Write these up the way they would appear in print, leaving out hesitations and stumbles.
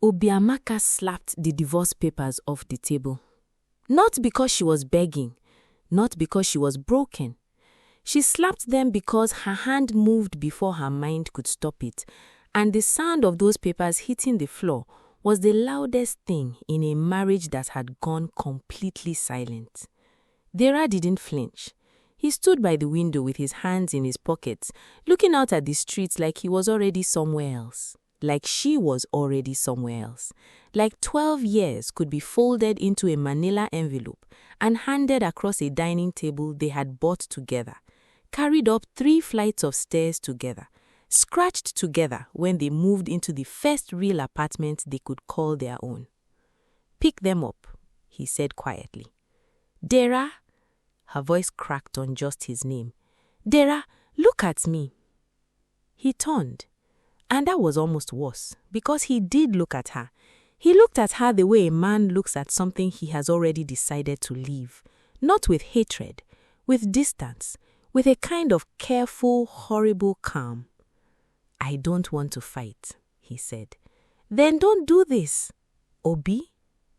Obiamaka slapped the divorce papers off the table. Not because she was begging, not because she was broken. She slapped them because her hand moved before her mind could stop it, and the sound of those papers hitting the floor was the loudest thing in a marriage that had gone completely silent. Dera didn't flinch. He stood by the window with his hands in his pockets, looking out at the streets like he was already somewhere else. Like she was already somewhere else. Like 12 years could be folded into a manila envelope and handed across a dining table they had bought together, carried up 3 flights of stairs together, scratched together when they moved into the first real apartment they could call their own. "Pick them up," he said quietly. "Dera," her voice cracked on just his name. "Dera, look at me." He turned. And that was almost worse, because he did look at her. He looked at her the way a man looks at something he has already decided to leave, not with hatred, with distance, with a kind of careful, horrible calm. "I don't want to fight," he said. "Then don't do this. Obi,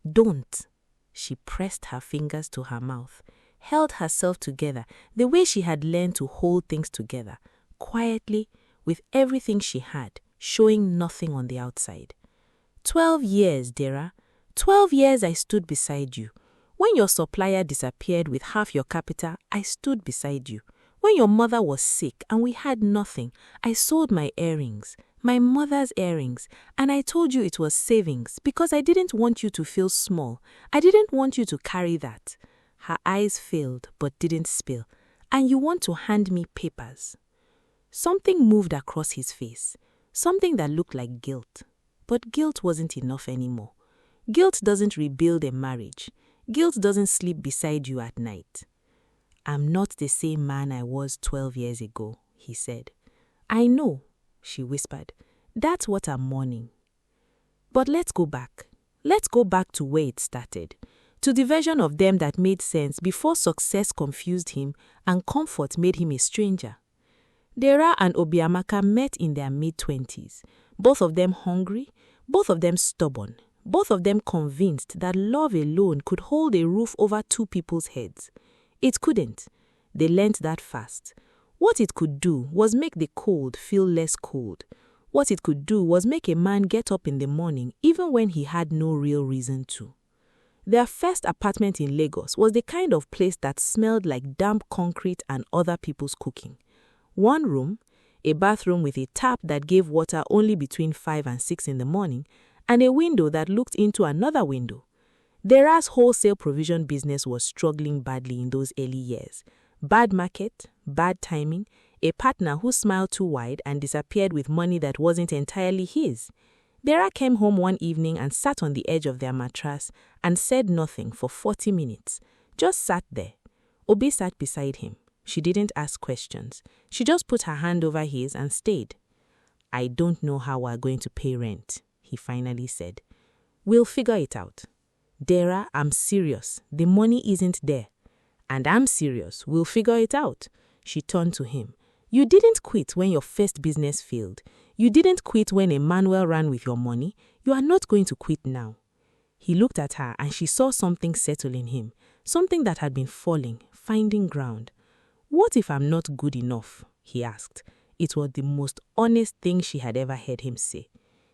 don't." She pressed her fingers to her mouth, held herself together the way she had learned to hold things together, quietly, with everything she had, showing nothing on the outside. 12 years, Dera. 12 years I stood beside you. When your supplier disappeared with half your capital, I stood beside you. When your mother was sick and we had nothing, I sold my earrings, my mother's earrings, and I told you it was savings because I didn't want you to feel small. I didn't want you to carry that. Her eyes failed but didn't spill. And you want to hand me papers. Something moved across his face, something that looked like guilt. But guilt wasn't enough anymore. Guilt doesn't rebuild a marriage. Guilt doesn't sleep beside you at night. "I'm not the same man I was 12 years ago," he said. "I know," she whispered. "That's what I'm mourning." But let's go back. Let's go back to where it started, to the version of them that made sense before success confused him and comfort made him a stranger. Dera and Obiamaka met in their mid-20s, both of them hungry, both of them stubborn, both of them convinced that love alone could hold a roof over 2 people's heads. It couldn't. They learnt that fast. What it could do was make the cold feel less cold. What it could do was make a man get up in the morning even when he had no real reason to. Their first apartment in Lagos was the kind of place that smelled like damp concrete and other people's cooking. 1 room, a bathroom with a tap that gave water only between 5 and 6 in the morning, and a window that looked into another window. Dera's wholesale provision business was struggling badly in those early years. Bad market, bad timing, a partner who smiled too wide and disappeared with money that wasn't entirely his. Dera came home one evening and sat on the edge of their mattress and said nothing for 40 minutes. Just sat there. Obi sat beside him. She didn't ask questions. She just put her hand over his and stayed. "I don't know how we're going to pay rent," he finally said. "We'll figure it out. Dera, I'm serious. The money isn't there. And I'm serious. We'll figure it out." She turned to him. "You didn't quit when your first business failed. You didn't quit when Emmanuel ran with your money. You are not going to quit now." He looked at her and she saw something settle in him, something that had been falling, finding ground. "What if I'm not good enough?" he asked. It was the most honest thing she had ever heard him say.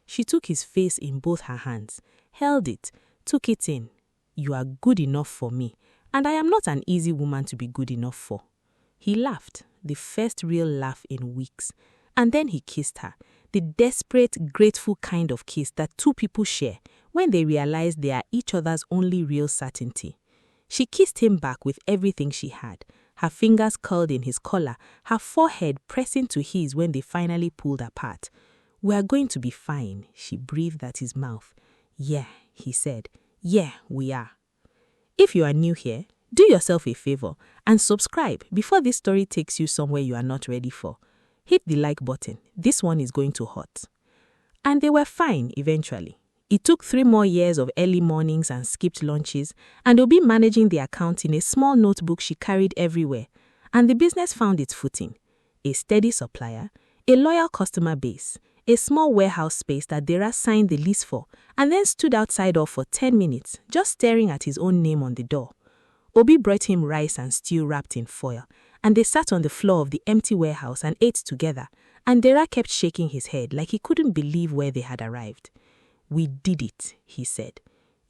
She took his face in both her hands, held it, took it in. "You are good enough for me, and I am not an easy woman to be good enough for." He laughed, the first real laugh in weeks, and then he kissed her, the desperate, grateful kind of kiss that 2 people share when they realize they are each other's only real certainty. She kissed him back with everything she had, her fingers curled in his collar, her forehead pressing to his when they finally pulled apart. "We are going to be fine," she breathed at his mouth. "Yeah," he said. "Yeah, we are." If you are new here, do yourself a favor and subscribe before this story takes you somewhere you are not ready for. Hit the like button. This one is going to hurt. And they were fine eventually. It took 3 more years of early mornings and skipped lunches, and Obi managing the account in a small notebook she carried everywhere, and the business found its footing. A steady supplier, a loyal customer base, a small warehouse space that Dera signed the lease for and then stood outside of for 10 minutes, just staring at his own name on the door. Obi brought him rice and stew wrapped in foil, and they sat on the floor of the empty warehouse and ate together, and Dera kept shaking his head like he couldn't believe where they had arrived. "We did it," he said.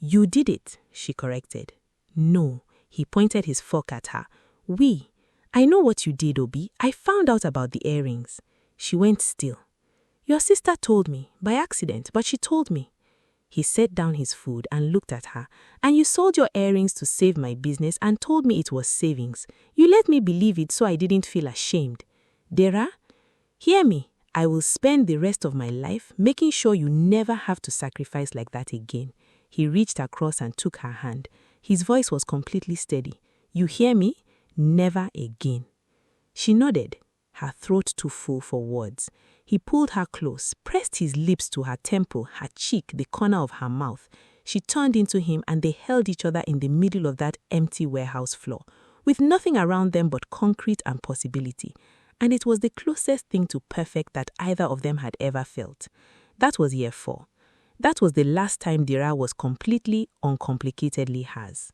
"You did it," she corrected. "No," he pointed his fork at her. "We. I know what you did, Obi. I found out about the earrings." She went still. "Your sister told me, by accident, but she told me." He set down his food and looked at her. "And you sold your earrings to save my business and told me it was savings. You let me believe it so I didn't feel ashamed. Dera, hear me. I will spend the rest of my life making sure you never have to sacrifice like that again." He reached across and took her hand. His voice was completely steady. "You hear me? Never again." She nodded, her throat too full for words. He pulled her close, pressed his lips to her temple, her cheek, the corner of her mouth. She turned into him and they held each other in the middle of that empty warehouse floor, with nothing around them but concrete and possibility. And it was the closest thing to perfect that either of them had ever felt. That was year 4. That was the last time Dera was completely, uncomplicatedly hers.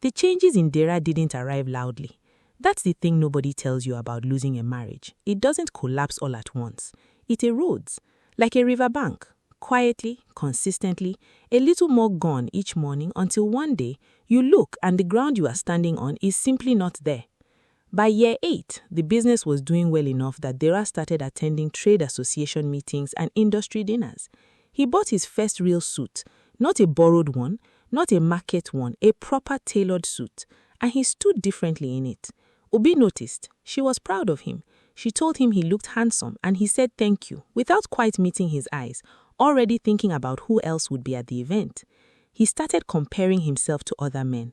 The changes in Dera didn't arrive loudly. That's the thing nobody tells you about losing a marriage. It doesn't collapse all at once. It erodes, like a riverbank, quietly, consistently, a little more gone each morning until one day you look and the ground you are standing on is simply not there. By year 8, the business was doing well enough that Dera started attending trade association meetings and industry dinners. He bought his first real suit, not a borrowed one, not a market one, a proper tailored suit, and he stood differently in it. Obi noticed. She was proud of him. She told him he looked handsome and he said thank you without quite meeting his eyes, already thinking about who else would be at the event. He started comparing himself to other men.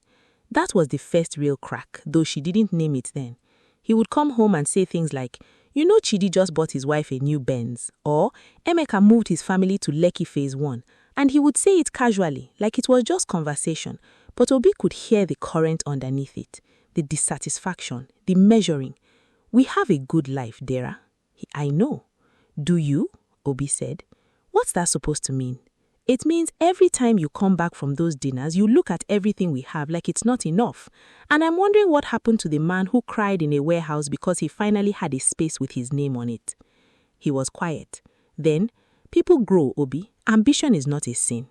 That was the first real crack, though she didn't name it then. He would come home and say things like, "You know Chidi just bought his wife a new Benz," or "Emeka moved his family to Lekki Phase 1. And he would say it casually, like it was just conversation, but Obi could hear the current underneath it. The dissatisfaction, the measuring. "We have a good life, Dera." "I know." "Do you?" Obi said. "What's that supposed to mean?" "It means every time you come back from those dinners, you look at everything we have like it's not enough. And I'm wondering what happened to the man who cried in a warehouse because he finally had a space with his name on it." He was quiet. Then, "People grow, Obi. Ambition is not a sin."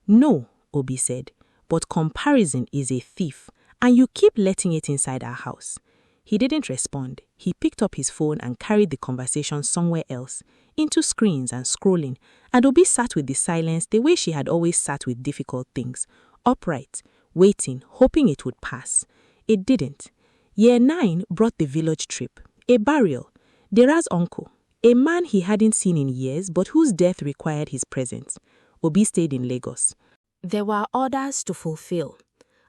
"No," Obi said, "but comparison is a thief. And you keep letting it inside our house." He didn't respond. He picked up his phone and carried the conversation somewhere else, into screens and scrolling, and Obi sat with the silence the way she had always sat with difficult things, upright, waiting, hoping it would pass. It didn't. Year 9 brought the village trip, a burial, Dera's uncle, a man he hadn't seen in years but whose death required his presence. Obi stayed in Lagos. There were orders to fulfill,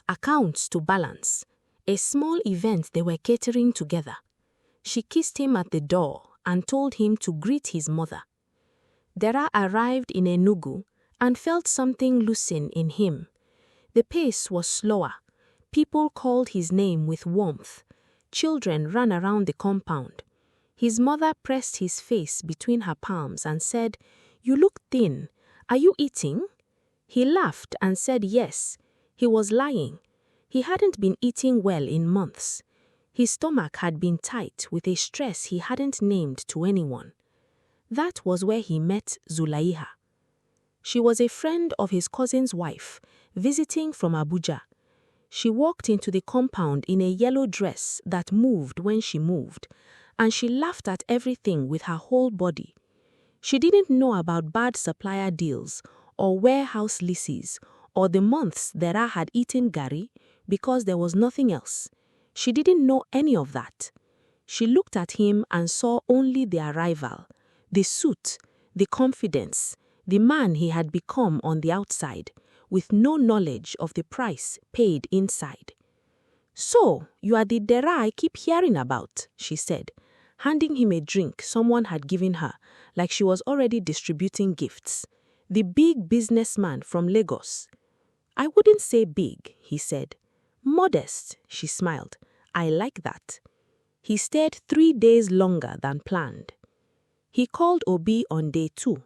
accounts to balance, a small event they were catering together. She kissed him at the door and told him to greet his mother. Dera arrived in Enugu and felt something loosen in him. The pace was slower. People called his name with warmth. Children ran around the compound. His mother pressed his face between her palms and said, "You look thin. Are you eating?" He laughed and said yes. He was lying. He hadn't been eating well in months. His stomach had been tight with a stress he hadn't named to anyone. That was where he met Zulaiha. She was a friend of his cousin's wife, visiting from Abuja. She walked into the compound in a yellow dress that moved when she moved, and she laughed at everything with her whole body. She didn't know about bad supplier deals or warehouse leases or the months Dera had eaten gari because there was nothing else. She didn't know any of that. She looked at him and saw only the arrival, the suit, the confidence, the man he had become on the outside, with no knowledge of the price paid inside. "So, you are the Dera I keep hearing about," she said, handing him a drink someone had given her, like she was already distributing gifts. "The big businessman from Lagos." "I wouldn't say big," he said. "Modest," she smiled. "I like that." He stayed 3 days longer than planned. He called Obi on day 2.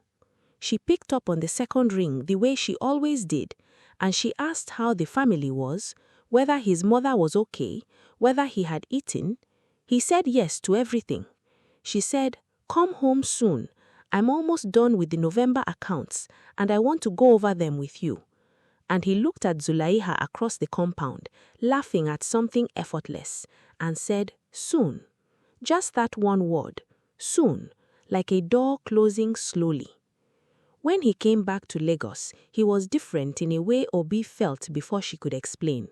She picked up on the second ring the way she always did, and she asked how the family was, whether his mother was okay, whether he had eaten. He said yes to everything. She said, "Come home soon. I'm almost done with the November accounts, and I want to go over them with you." And he looked at Zulaiha across the compound, laughing at something effortless, and said, "Soon." Just that one word, soon, like a door closing slowly. When he came back to Lagos, he was different in a way Obi felt before she could explain.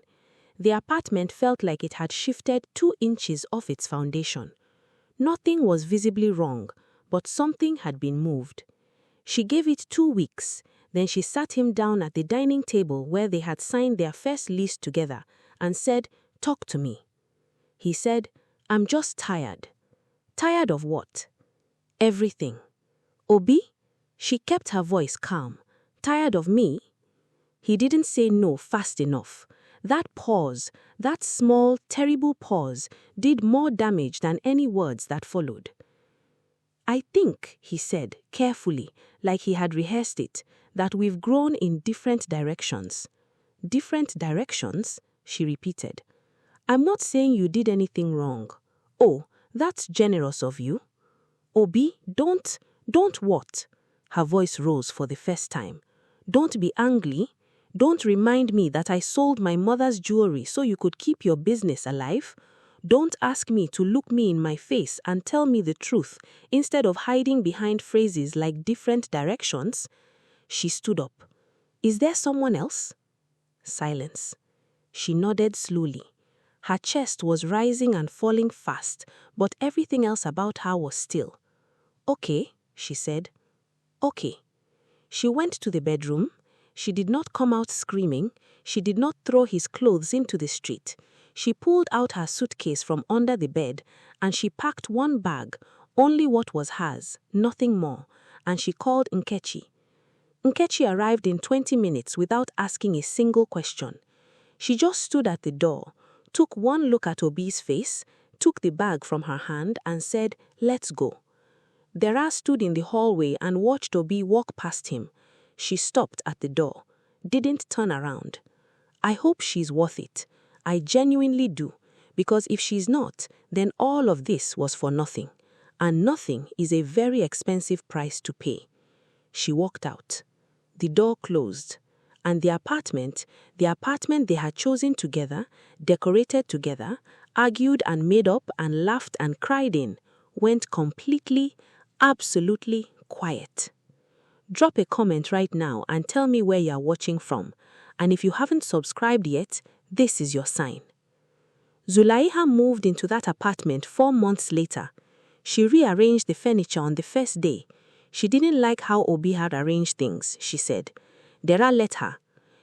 The apartment felt like it had shifted 2 inches off its foundation. Nothing was visibly wrong, but something had been moved. She gave it 2 weeks, then she sat him down at the dining table where they had signed their first lease together and said, "Talk to me." He said, "I'm just tired." Tired of what? Everything. "Obi?" She kept her voice calm. "Tired of me?" He didn't say no fast enough. That pause, that small, terrible pause, did more damage than any words that followed. "I think," he said, carefully, like he had rehearsed it, "that we've grown in different directions." "Different directions?" she repeated. "I'm not saying you did anything wrong." "Oh, that's generous of you." "Obi, don't what?" Her voice rose for the first time. "Don't be angry. Don't remind me that I sold my mother's jewelry so you could keep your business alive. Don't ask me to look me in my face and tell me the truth instead of hiding behind phrases like different directions." She stood up. "Is there someone else?" Silence. She nodded slowly. Her chest was rising and falling fast, but everything else about her was still. "Okay," she said. "Okay." She went to the bedroom. She did not come out screaming. She did not throw his clothes into the street. She pulled out her suitcase from under the bed, and she packed one bag, only what was hers, nothing more, and she called Nkechi. Nkechi arrived in 20 minutes without asking a single question. She just stood at the door, took one look at Obi's face, took the bag from her hand, and said, "Let's go." Dera stood in the hallway and watched Obi walk past him. She stopped at the door, didn't turn around. "I hope she's worth it. I genuinely do, because if she's not, then all of this was for nothing. And nothing is a very expensive price to pay." She walked out. The door closed. And the apartment they had chosen together, decorated together, argued and made up and laughed and cried in, went completely, absolutely quiet. Drop a comment right now and tell me where you are watching from. And if you haven't subscribed yet, this is your sign. Zulaiha moved into that apartment 4 months later. She rearranged the furniture on the first day. She didn't like how Obi had arranged things, she said. Dera let her.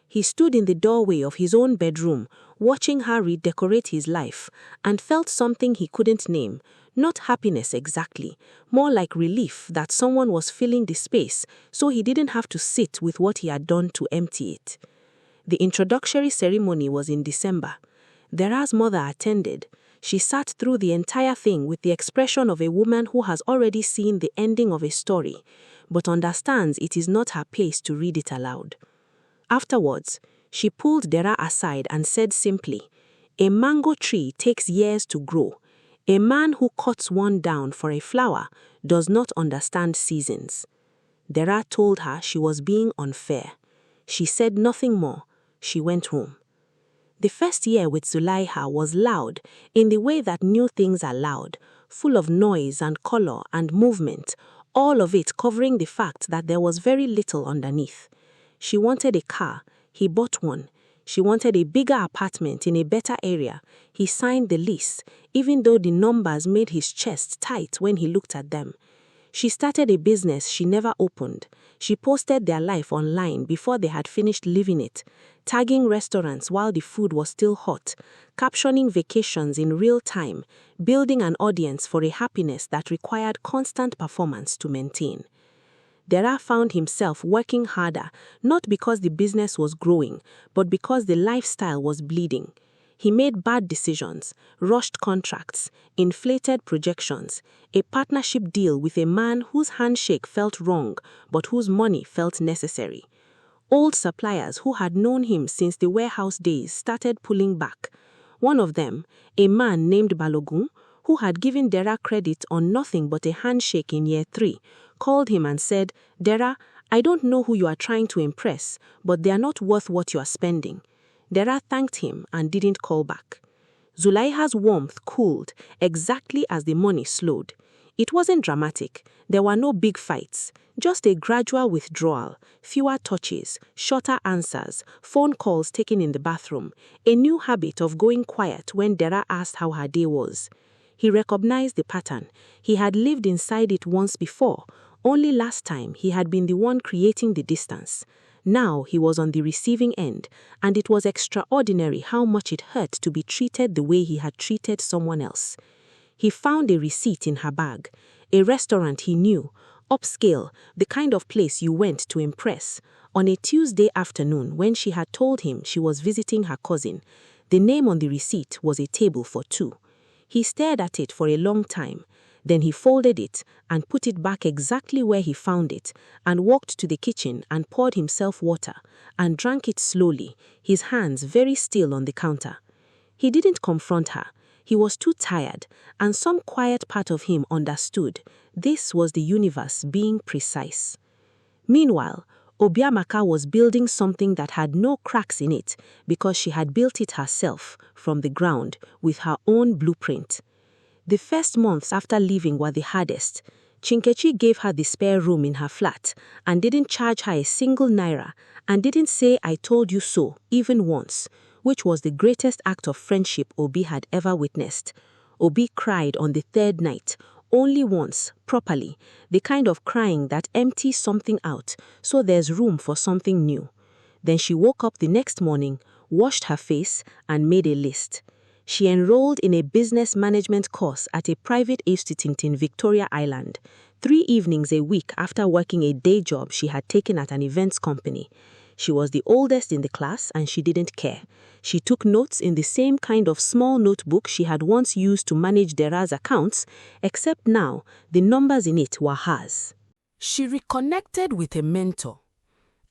He stood in the doorway of his own bedroom, watching her redecorate his life, and felt something he couldn't name. Not happiness exactly, more like relief that someone was filling the space so he didn't have to sit with what he had done to empty it. The introductory ceremony was in December. Dera's mother attended. She sat through the entire thing with the expression of a woman who has already seen the ending of a story, but understands it is not her pace to read it aloud. Afterwards, she pulled Dera aside and said simply, "A mango tree takes years to grow. A man who cuts one down for a flower does not understand seasons." Dera told her she was being unfair. She said nothing more. She went home. The first year with Zulaiha was loud in the way that new things are loud, full of noise and color and movement, all of it covering the fact that there was very little underneath. She wanted a car. He bought one. She wanted a bigger apartment in a better area. He signed the lease, even though the numbers made his chest tight when he looked at them. She started a business she never opened. She posted their life online before they had finished living it, tagging restaurants while the food was still hot, captioning vacations in real time, building an audience for a happiness that required constant performance to maintain. Dera found himself working harder, not because the business was growing, but because the lifestyle was bleeding. He made bad decisions, rushed contracts, inflated projections, a partnership deal with a man whose handshake felt wrong but whose money felt necessary. Old suppliers who had known him since the warehouse days started pulling back. One of them, a man named Balogun, who had given Dera credit on nothing but a handshake in year 3, called him and said, "Dera, I don't know who you are trying to impress, but they are not worth what you are spending." Dera thanked him and didn't call back. Zulaiha's warmth cooled exactly as the money slowed. It wasn't dramatic. There were no big fights, just a gradual withdrawal, fewer touches, shorter answers, phone calls taken in the bathroom, a new habit of going quiet when Dera asked how her day was. He recognized the pattern. He had lived inside it once before. Only last time he had been the one creating the distance. Now he was on the receiving end, and it was extraordinary how much it hurt to be treated the way he had treated someone else. He found a receipt in her bag, a restaurant he knew, upscale, the kind of place you went to impress. On a Tuesday afternoon when she had told him she was visiting her cousin, the name on the receipt was a table for 2. He stared at it for a long time. Then he folded it and put it back exactly where he found it and walked to the kitchen and poured himself water and drank it slowly, his hands very still on the counter. He didn't confront her. He was too tired, and some quiet part of him understood this was the universe being precise. Meanwhile, Obiamaka was building something that had no cracks in it because she had built it herself from the ground with her own blueprint. The first months after leaving were the hardest. Chinkechi gave her the spare room in her flat and didn't charge her a single naira and didn't say "I told you so" even once, which was the greatest act of friendship Obi had ever witnessed. Obi cried on the 3rd night, only once, properly, the kind of crying that empties something out so there's room for something new. Then she woke up the next morning, washed her face, and made a list. She enrolled in a business management course at a private institute in Victoria Island, 3 evenings a week after working a day job she had taken at an events company. She was the oldest in the class and she didn't care. She took notes in the same kind of small notebook she had once used to manage Dera's accounts, except now the numbers in it were hers. She reconnected with a mentor,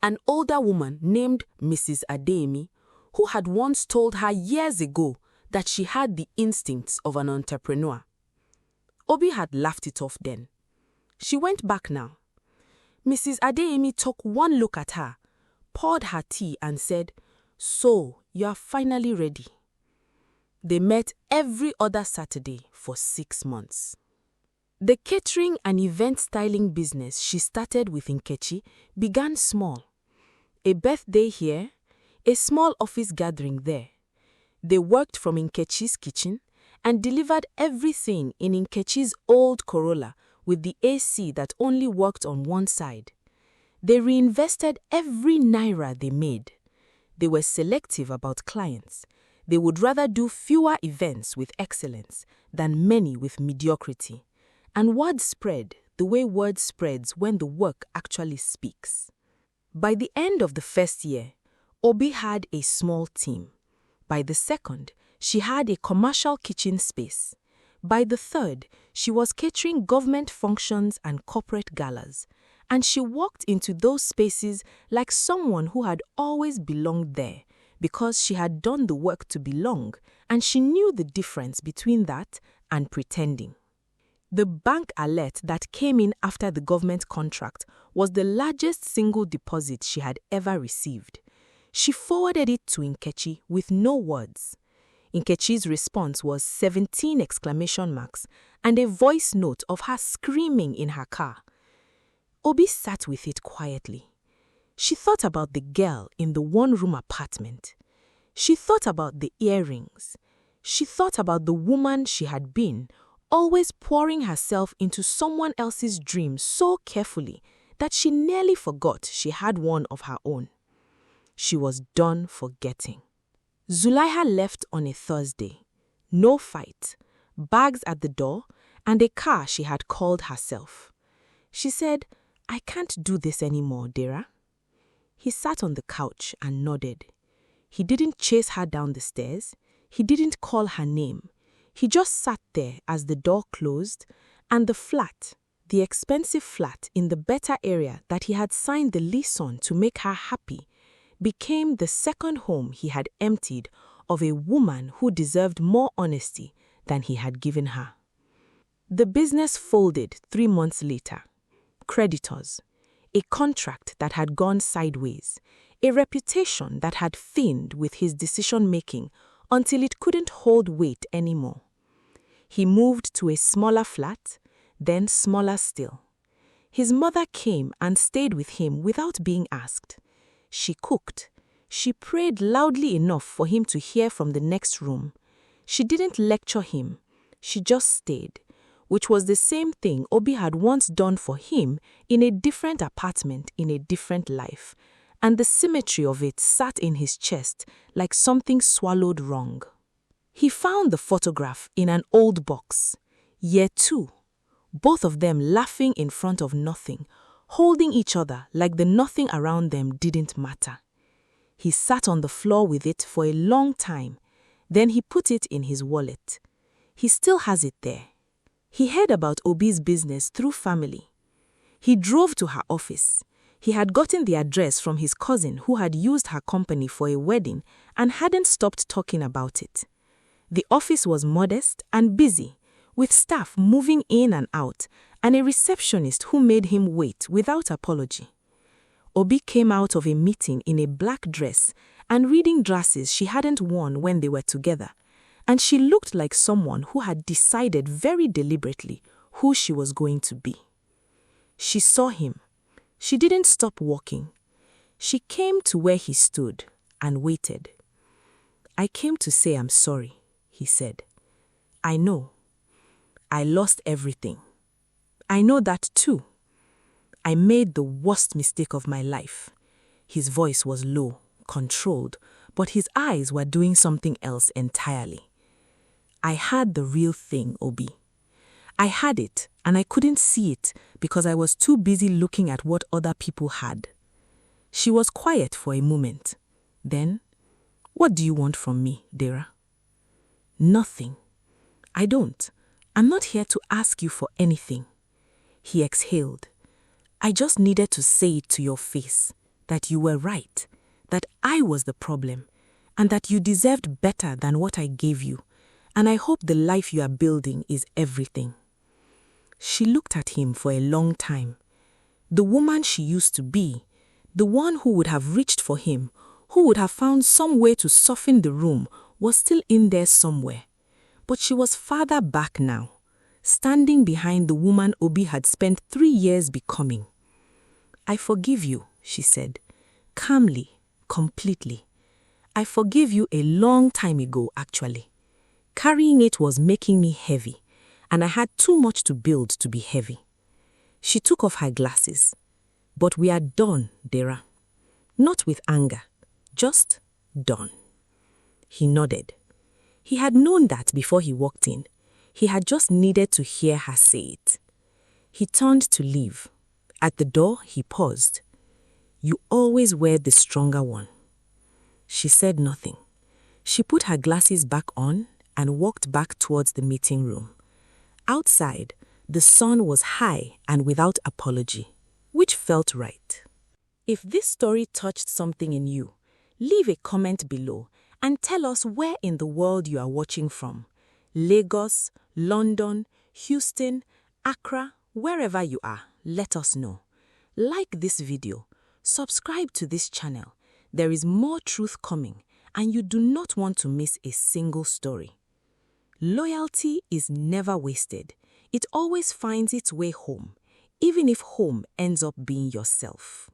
an older woman named Mrs. Adeyemi, who had once told her years ago that she had the instincts of an entrepreneur. Obi had laughed it off then. She went back now. Mrs. Adeyemi took one look at her, poured her tea and said, "So, you are finally ready." They met every other Saturday for 6 months. The catering and event styling business she started with Nkechi began small. A birthday here, a small office gathering there. They worked from Nkechi's kitchen and delivered everything in Nkechi's old Corolla with the AC that only worked on one side. They reinvested every naira they made. They were selective about clients. They would rather do fewer events with excellence than many with mediocrity. And word spread the way word spreads when the work actually speaks. By the end of the first year, Obi had a small team. By the second, she had a commercial kitchen space. By the third, she was catering government functions and corporate galas. And she walked into those spaces like someone who had always belonged there because she had done the work to belong, and she knew the difference between that and pretending. The bank alert that came in after the government contract was the largest single deposit she had ever received. She forwarded it to Nkechi with no words. Nkechi's response was 17 exclamation marks and a voice note of her screaming in her car. Obi sat with it quietly. She thought about the girl in the one-room apartment. She thought about the earrings. She thought about the woman she had been, always pouring herself into someone else's dream so carefully that she nearly forgot she had one of her own. She was done forgetting. Zulaiha left on a Thursday. No fight, bags at the door, and a car she had called herself. She said, "I can't do this anymore, Dera." He sat on the couch and nodded. He didn't chase her down the stairs. He didn't call her name. He just sat there as the door closed, and the flat, the expensive flat in the better area that he had signed the lease on to make her happy, became the second home he had emptied of a woman who deserved more honesty than he had given her. The business folded 3 months later. Creditors, a contract that had gone sideways, a reputation that had thinned with his decision-making until it couldn't hold weight anymore. He moved to a smaller flat, then smaller still. His mother came and stayed with him without being asked. She cooked. She prayed loudly enough for him to hear from the next room. She didn't lecture him. She just stayed, which was the same thing Obi had once done for him in a different apartment in a different life, and the symmetry of it sat in his chest like something swallowed wrong. He found the photograph in an old box. Year 2. Both of them laughing in front of nothing, holding each other like the nothing around them didn't matter. He sat on the floor with it for a long time. Then he put it in his wallet. He still has it there. He heard about Obi's business through family. He drove to her office. He had gotten the address from his cousin who had used her company for a wedding and hadn't stopped talking about it. The office was modest and busy, with staff moving in and out, and a receptionist who made him wait without apology. Obi came out of a meeting in a black dress and reading glasses she hadn't worn when they were together, and she looked like someone who had decided very deliberately who she was going to be. She saw him. She didn't stop walking. She came to where he stood and waited. "I came to say I'm sorry," he said. "I know. I lost everything. I know that too. I made the worst mistake of my life." His voice was low, controlled, but his eyes were doing something else entirely. "I had the real thing, Obi. I had it, and I couldn't see it because I was too busy looking at what other people had." She was quiet for a moment. Then, "What do you want from me, Dera?" "Nothing. I don't. I'm not here to ask you for anything." He exhaled. "I just needed to say it to your face, that you were right, that I was the problem, and that you deserved better than what I gave you, and I hope the life you are building is everything." She looked at him for a long time. The woman she used to be, the one who would have reached for him, who would have found some way to soften the room, was still in there somewhere. But she was farther back now, standing behind the woman Obi had spent 3 years becoming. "I forgive you," she said, calmly, completely. "I forgive you a long time ago, actually. Carrying it was making me heavy, and I had too much to build to be heavy." She took off her glasses. "But we are done, Dera. Not with anger, just done." He nodded. He had known that before he walked in. He had just needed to hear her say it. He turned to leave. At the door, he paused. "You always were the stronger one." She said nothing. She put her glasses back on and walked back towards the meeting room. Outside, the sun was high and without apology, which felt right. If this story touched something in you, leave a comment below and tell us where in the world you are watching from. Lagos, London, Houston, Accra, wherever you are, let us know. Like this video, subscribe to this channel. There is more truth coming, and you do not want to miss a single story. Loyalty is never wasted. It always finds its way home, even if home ends up being yourself.